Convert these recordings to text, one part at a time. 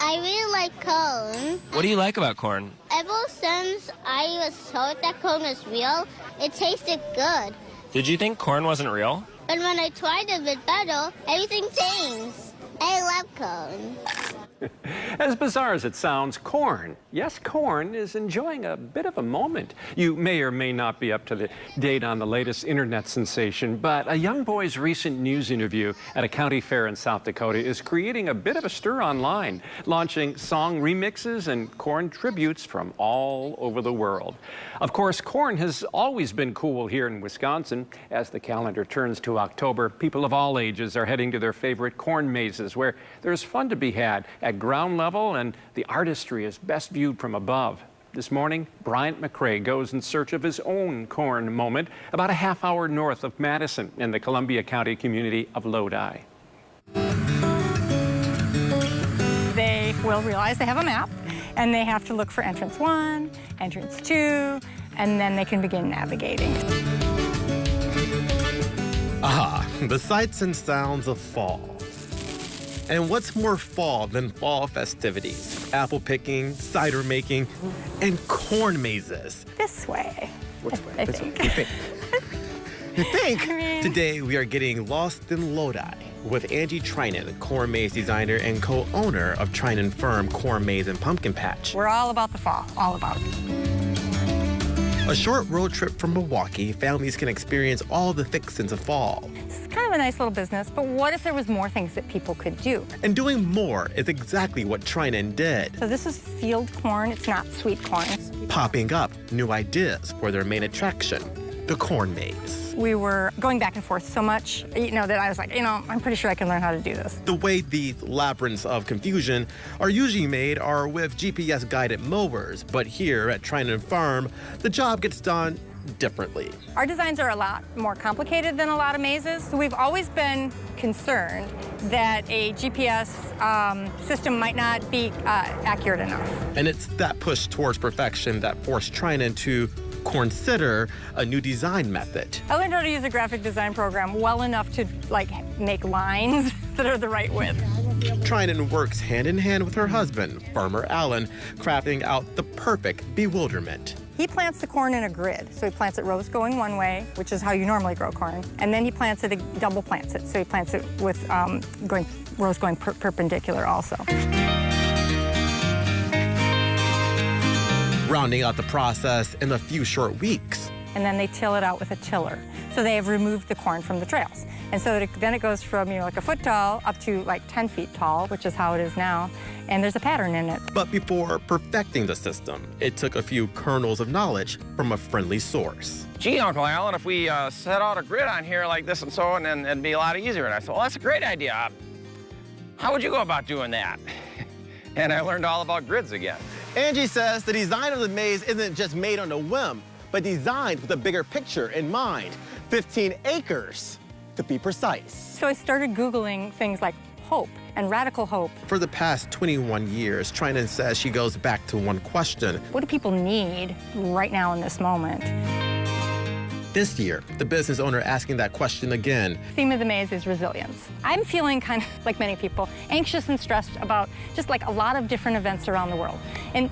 I really like corn. What do you like about corn? Ever since I was told that corn was real, it tasted good. Did you think corn wasn't real? But when I tried it with butter, everything changed. I love corn. As bizarre as it sounds, corn, yes, corn is enjoying a bit of a moment. You may or may not be up to the date on the latest internet sensation, but a young boy's recent news interview at a county fair in South Dakota is creating a bit of a stir online, launching song remixes and corn tributes from all over the world. Of course, corn has always been cool here in Wisconsin. As the calendar turns to October, people of all ages are heading to their favorite corn mazes, where there's fun to be had at ground level and the artistry is best viewed from above. This morning, Bryant McCrae goes in search of his own corn moment about a half-hour north of Madison in the Columbia County community of Lodi. They will realize they have a map and they have to look for entrance 1, entrance 2, and then they can begin navigating. Ah, the sights and sounds of fall. And what's more fall than fall festivities? Apple picking, cider making, and corn mazes. This way. Which way? I This think. way. You think? I mean- Today we are getting lost in Lodi with Angie Trinan, corn maze designer and co-owner of Trinan Firm Corn Maze and Pumpkin Patch. We're all about the fall, all about it. A short road trip from Milwaukee, families can experience all the fixins of fall. It's kind of a nice little business, but what if there was more things that people could do? And doing more is exactly what Trinan did. So this is field corn, it's not sweet corn. Popping up new ideas for their main attraction, the corn maze. We were going back and forth so much, that I was like, I'm pretty sure I can learn how to do this. The way these labyrinths of confusion are usually made are with GPS-guided mowers, but here at Trinan Farm, the job gets done differently. Our designs are a lot more complicated than a lot of mazes, so we've always been concerned that a GPS system might not be accurate enough. And it's that push towards perfection that forced Trinan to consider a new design method. I learned how to use a graphic design program well enough to make lines that are the right width. Trinan works hand in hand with her husband, Farmer Allen, crafting out the perfect bewilderment. He plants the corn in a grid. So he plants it rows going one way, which is how you normally grow corn. And then he plants it, double plants it. So he plants it with rows going perpendicular also. Rounding out the process in a few short weeks. And then they till it out with a tiller. So they have removed the corn from the trails. And so then it goes from, like a foot tall up to 10 feet tall, which is how it is now. And there's a pattern in it. But before perfecting the system, it took a few kernels of knowledge from a friendly source. Gee, Uncle Alan, if we set out a grid on here like this and so on, then it'd be a lot easier. And I said, well, that's a great idea. How would you go about doing that? And I learned all about grids again. Angie says the design of the maze isn't just made on a whim, but designed with a bigger picture in mind. 15 acres, to be precise. So I started Googling things like hope and radical hope. For the past 21 years, Trinan says she goes back to one question. What do people need right now in this moment? This year, the business owner asking that question again. The theme of the maze is resilience. I'm feeling kind of like many people, anxious and stressed about just a lot of different events around the world. And,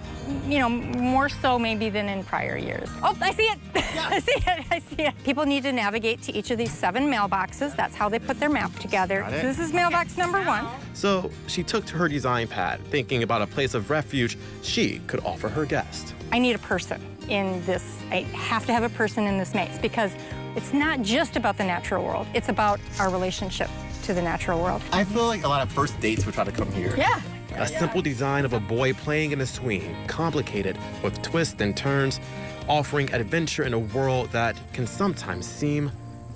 more so maybe than in prior years. Oh, I see it. Yeah. I see it. People need to navigate to each of these 7 mailboxes. That's how they put their map together. So this is mailbox number 1. So she took to her design pad, thinking about a place of refuge she could offer her guest. I need a person in this. I have to have a person in this maze because it's not just about the natural world. It's about our relationship to the natural world. I feel like a lot of first dates would try to come here. Yeah. A simple design of a boy playing in a swing, complicated with twists and turns, offering adventure in a world that can sometimes seem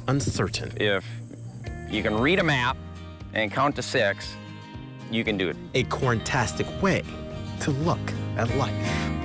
uncertain. If you can read a map and count to 6, you can do it. A corntastic way to look at life.